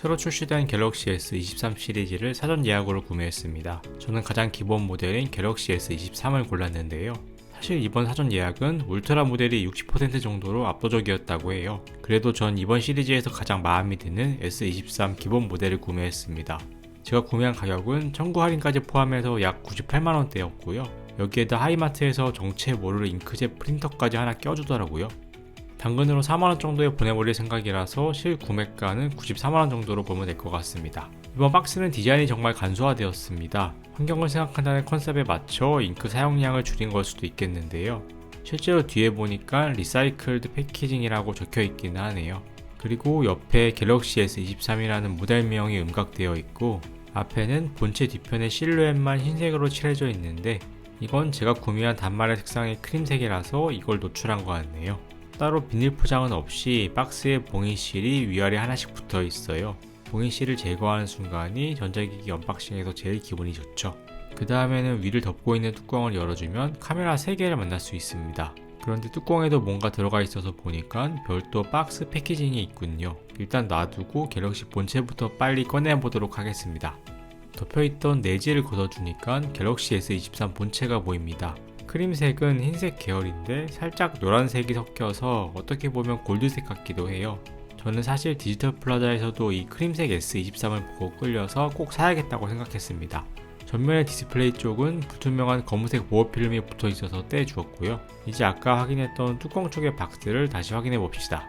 새로 출시된 갤럭시 S23 시리즈를 사전 예약으로 구매했습니다. 저는 가장 기본 모델인 갤럭시 S23을 골랐는데요. 사실 이번 사전 예약은 울트라 모델이 60% 정도로 압도적이었다고 해요. 그래도 전 이번 시리즈에서 가장 마음에 드는 S23 기본 모델을 구매했습니다. 제가 구매한 가격은 청구 할인까지 포함해서 약 98만원대였고요. 여기에다 하이마트에서 정체 모를 잉크젯 프린터까지 하나 껴주더라고요. 당근으로 4만원 정도에 보내버릴 생각이라서 실 구매가는 94만원 정도로 보면 될 것 같습니다. 이번 박스는 디자인이 정말 간소화되었습니다. 환경을 생각한다는 컨셉에 맞춰 잉크 사용량을 줄인 걸 수도 있겠는데요. 실제로 뒤에 보니까 리사이클드 패키징이라고 적혀 있기는 하네요. 그리고 옆에 갤럭시 S23이라는 모델명이 음각되어 있고 앞에는 본체 뒤편의 실루엣만 흰색으로 칠해져 있는데 이건 제가 구매한 단말의 색상의 크림색이라서 이걸 노출한 것 같네요. 따로 비닐 포장은 없이 박스에 봉인실이 위아래 하나씩 붙어 있어요. 봉인실을 제거하는 순간이 전자기기 언박싱에서 제일 기분이 좋죠. 그 다음에는 위를 덮고 있는 뚜껑을 열어주면 카메라 3개를 만날 수 있습니다. 그런데 뚜껑에도 뭔가 들어가 있어서 보니까 별도 박스 패키징이 있군요. 일단 놔두고 갤럭시 본체부터 빨리 꺼내보도록 하겠습니다. 덮여있던 내지를 걷어주니까 갤럭시 S23 본체가 보입니다. 크림색은 흰색 계열인데 살짝 노란색이 섞여서 어떻게 보면 골드색 같기도 해요. 저는 사실 디지털 플라자에서도 이 크림색 S23을 보고 끌려서 꼭 사야겠다고 생각했습니다. 전면의 디스플레이 쪽은 불투명한 검은색 보호 필름이 붙어 있어서 떼주었고요. 이제 아까 확인했던 뚜껑 쪽의 박스를 다시 확인해 봅시다.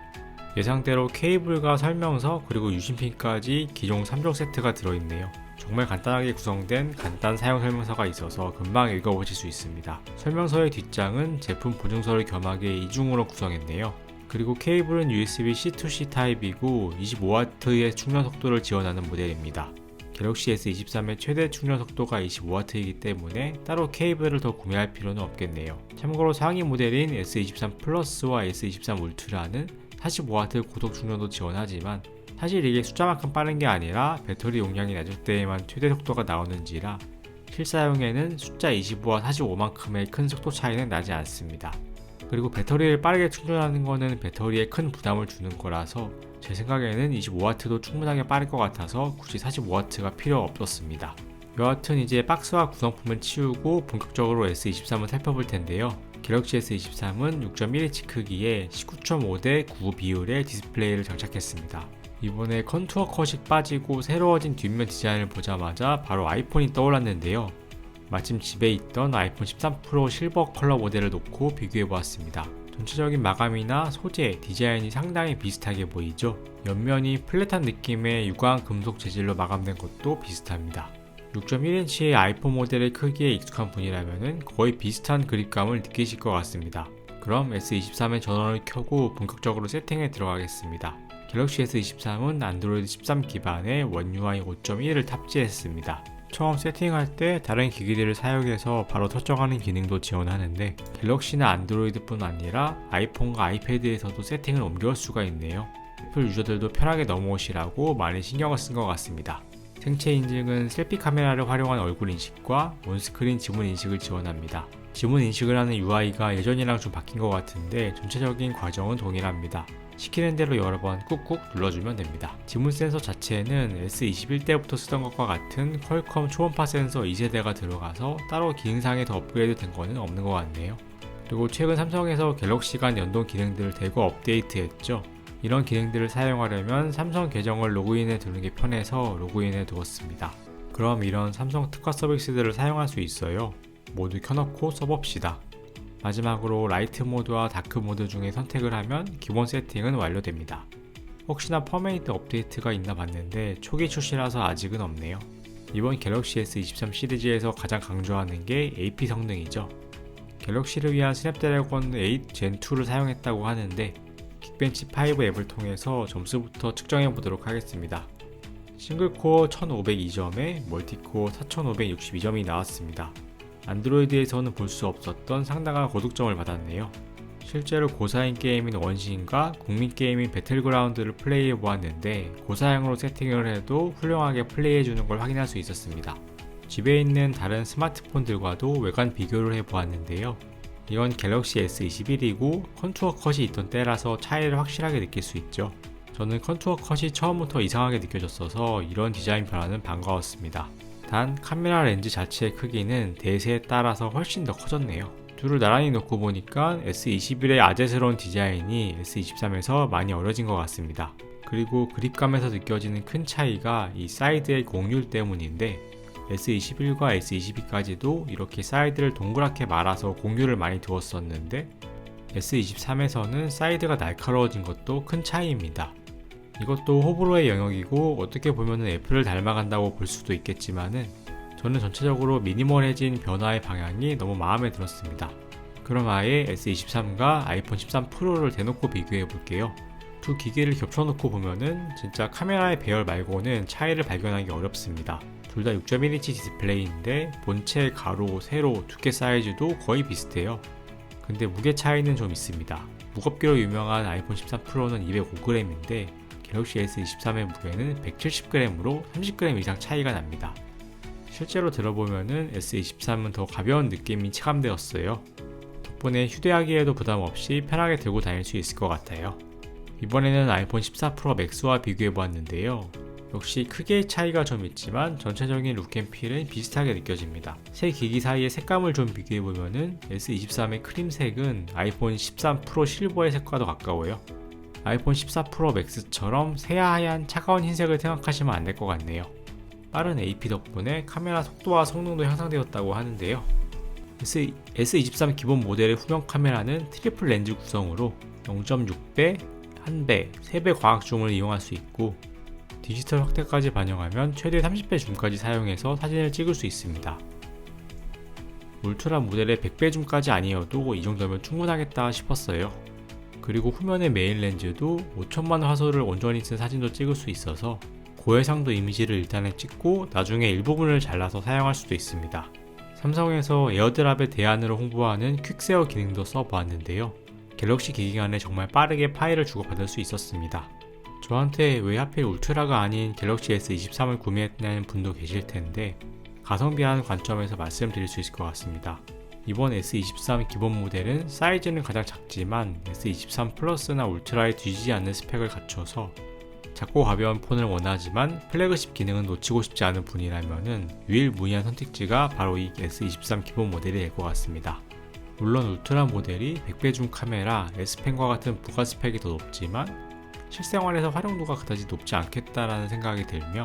예상대로 케이블과 설명서 그리고 유심핀까지 기존 3종 세트가 들어있네요. 정말 간단하게 구성된 간단 사용 설명서가 있어서 금방 읽어보실 수 있습니다. 설명서의 뒷장은 제품 보증서를 겸하게 이중으로 구성했네요. 그리고 케이블은 USB C2C 타입이고 25W의 충전 속도를 지원하는 모델입니다. 갤럭시 S23의 최대 충전 속도가 25W이기 때문에 따로 케이블을 더 구매할 필요는 없겠네요. 참고로 상위 모델인 S23 플러스와 S23 울트라는 45W 고속 충전도 지원하지만 사실 이게 숫자만큼 빠른 게 아니라 배터리 용량이 낮을 때에만 최대 속도가 나오는지라 실사용에는 숫자 25와 45만큼의 큰 속도 차이는 나지 않습니다. 그리고 배터리를 빠르게 충전하는 거는 배터리에 큰 부담을 주는 거라서 제 생각에는 25W도 충분하게 빠를 것 같아서 굳이 45W가 필요 없었습니다. 여하튼 이제 박스와 구성품을 치우고 본격적으로 S23을 살펴볼 텐데요. 갤럭시 S23은 6.1인치 크기에 19.5대 9 비율의 디스플레이를 장착했습니다. 이번에 컨투어 컷이 빠지고 새로워진 뒷면 디자인을 보자마자 바로 아이폰이 떠올랐는데요. 마침 집에 있던 아이폰 13 프로 실버 컬러 모델을 놓고 비교해보았습니다. 전체적인 마감이나 소재, 디자인이 상당히 비슷하게 보이죠? 옆면이 플랫한 느낌의 유광 금속 재질로 마감된 것도 비슷합니다. 6.1인치의 아이폰 모델의 크기에 익숙한 분이라면 거의 비슷한 그립감을 느끼실 것 같습니다. 그럼 S23의 전원을 켜고 본격적으로 세팅에 들어가겠습니다. 갤럭시 S23은 안드로이드 13 기반의 원 UI 5.1을 탑재했습니다. 처음 세팅할 때 다른 기기들을 사용해서 바로 설정하는 기능도 지원하는데 갤럭시나 안드로이드뿐 아니라 아이폰과 아이패드에서도 세팅을 옮겨올 수가 있네요. 애플 유저들도 편하게 넘어오시라고 많이 신경을 쓴 것 같습니다. 생체 인증은 셀피 카메라를 활용한 얼굴 인식과 온스크린 지문 인식을 지원합니다. 지문 인식을 하는 UI가 예전이랑 좀 바뀐 것 같은데 전체적인 과정은 동일합니다. 시키는 대로 여러 번 꾹꾹 눌러주면 됩니다. 지문 센서 자체는 S21때부터 쓰던 것과 같은 퀄컴 초음파 센서 2세대가 들어가서 따로 기능상에 더 업그레이드 된 거는 없는 것 같네요. 그리고 최근 삼성에서 갤럭시 간 연동 기능들을 대거 업데이트했죠. 이런 기능들을 사용하려면 삼성 계정을 로그인해 두는 게 편해서 로그인해 두었습니다. 그럼 이런 삼성 특화 서비스들을 사용할 수 있어요. 모두 켜놓고 써봅시다. 마지막으로 라이트 모드와 다크 모드 중에 선택을 하면 기본 세팅은 완료됩니다. 혹시나 퍼메이트 업데이트가 있나 봤는데 초기 출시라서 아직은 없네요. 이번 갤럭시 S23 시리즈에서 가장 강조하는 게 AP 성능이죠. 갤럭시를 위한 스냅드래곤 8 젠2를 사용했다고 하는데 긱벤치 5 앱을 통해서 점수부터 측정해 보도록 하겠습니다. 싱글코어 1502점에 멀티코어 4562점이 나왔습니다. 안드로이드에서는 볼 수 없었던 상당한 고득점을 받았네요. 실제로 고사양 게임인 원신과 국민 게임인 배틀그라운드를 플레이해 보았는데 고사양으로 세팅을 해도 훌륭하게 플레이해주는 걸 확인할 수 있었습니다. 집에 있는 다른 스마트폰들과도 외관 비교를 해 보았는데요. 이건 갤럭시 S21이고 컨투어 컷이 있던 때라서 차이를 확실하게 느낄 수 있죠. 저는 컨투어 컷이 처음부터 이상하게 느껴졌어서 이런 디자인 변화는 반가웠습니다. 단 카메라 렌즈 자체의 크기는 대세에 따라서 훨씬 더 커졌네요. 둘을 나란히 놓고 보니까 S21의 아재스러운 디자인이 S23에서 많이 어려진 것 같습니다. 그리고 그립감에서 느껴지는 큰 차이가 이 사이드의 공률 때문인데 S21과 S22까지도 이렇게 사이드를 동그랗게 말아서 공률을 많이 두었었는데 S23에서는 사이드가 날카로워진 것도 큰 차이입니다. 이것도 호불호의 영역이고 어떻게 보면 애플을 닮아간다고 볼 수도 있겠지만은 저는 전체적으로 미니멀해진 변화의 방향이 너무 마음에 들었습니다. 그럼 아예 S23과 아이폰 13 프로를 대놓고 비교해 볼게요. 두 기기를 겹쳐놓고 보면은 진짜 카메라의 배열 말고는 차이를 발견하기 어렵습니다. 둘 다 6.1인치 디스플레이인데 본체 가로, 세로, 두께 사이즈도 거의 비슷해요. 근데 무게 차이는 좀 있습니다. 무겁기로 유명한 아이폰 13 프로는 205g인데 갤럭시 S23의 무게는 170g으로 30g 이상 차이가 납니다. 실제로 들어보면은 S23은 더 가벼운 느낌이 체감되었어요. 덕분에 휴대하기에도 부담 없이 편하게 들고 다닐 수 있을 것 같아요. 이번에는 아이폰 14 프로 맥스와 비교해보았는데요. 역시 크기의 차이가 좀 있지만 전체적인 룩앤필은 비슷하게 느껴집니다. 세 기기 사이의 색감을 좀 비교해보면은 S23의 크림색은 아이폰 13 프로 실버의 색과도 가까워요. 아이폰 14 프로 맥스처럼 새하얀 차가운 흰색을 생각하시면 안 될 것 같네요. 빠른 AP 덕분에 카메라 속도와 성능도 향상되었다고 하는데요. S23 기본 모델의 후면 카메라는 트리플 렌즈 구성으로 0.6배, 1배, 3배 광학 줌을 이용할 수 있고 디지털 확대까지 반영하면 최대 30배 줌까지 사용해서 사진을 찍을 수 있습니다. 울트라 모델의 100배 줌까지 아니어도 이 정도면 충분하겠다 싶었어요. 그리고 후면의 메인 렌즈도 5000만 화소를 온전히 쓴 사진도 찍을 수 있어서 고해상도 이미지를 일단은 찍고 나중에 일부분을 잘라서 사용할 수도 있습니다. 삼성에서 에어드랍의 대안으로 홍보하는 퀵세어 기능도 써보았는데요. 갤럭시 기기 간에 정말 빠르게 파일을 주고받을 수 있었습니다. 저한테 왜 하필 울트라가 아닌 갤럭시 S23을 구매했냐는 분도 계실 텐데 가성비라는 관점에서 말씀드릴 수 있을 것 같습니다. 이번 S23 기본 모델은 사이즈는 가장 작지만 S23 플러스나 울트라에 뒤지지 않는 스펙을 갖춰서 작고 가벼운 폰을 원하지만 플래그십 기능은 놓치고 싶지 않은 분이라면 유일무이한 선택지가 바로 이 S23 기본 모델이 될 것 같습니다. 물론 울트라 모델이 100배 줌 카메라, S펜과 같은 부가 스펙이 더 높지만 실생활에서 활용도가 그다지 높지 않겠다라는 생각이 들며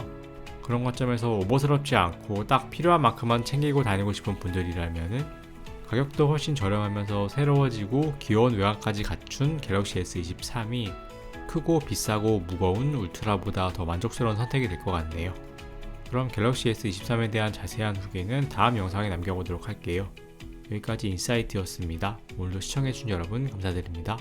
그런 관점에서 오버스럽지 않고 딱 필요한 만큼만 챙기고 다니고 싶은 분들이라면 가격도 훨씬 저렴하면서 새로워지고 귀여운 외관까지 갖춘 갤럭시 S23이 크고 비싸고 무거운 울트라보다 더 만족스러운 선택이 될 것 같네요. 그럼 갤럭시 S23에 대한 자세한 후기는 다음 영상에 남겨보도록 할게요. 여기까지 인사이트였습니다. 오늘도 시청해주신 여러분 감사드립니다.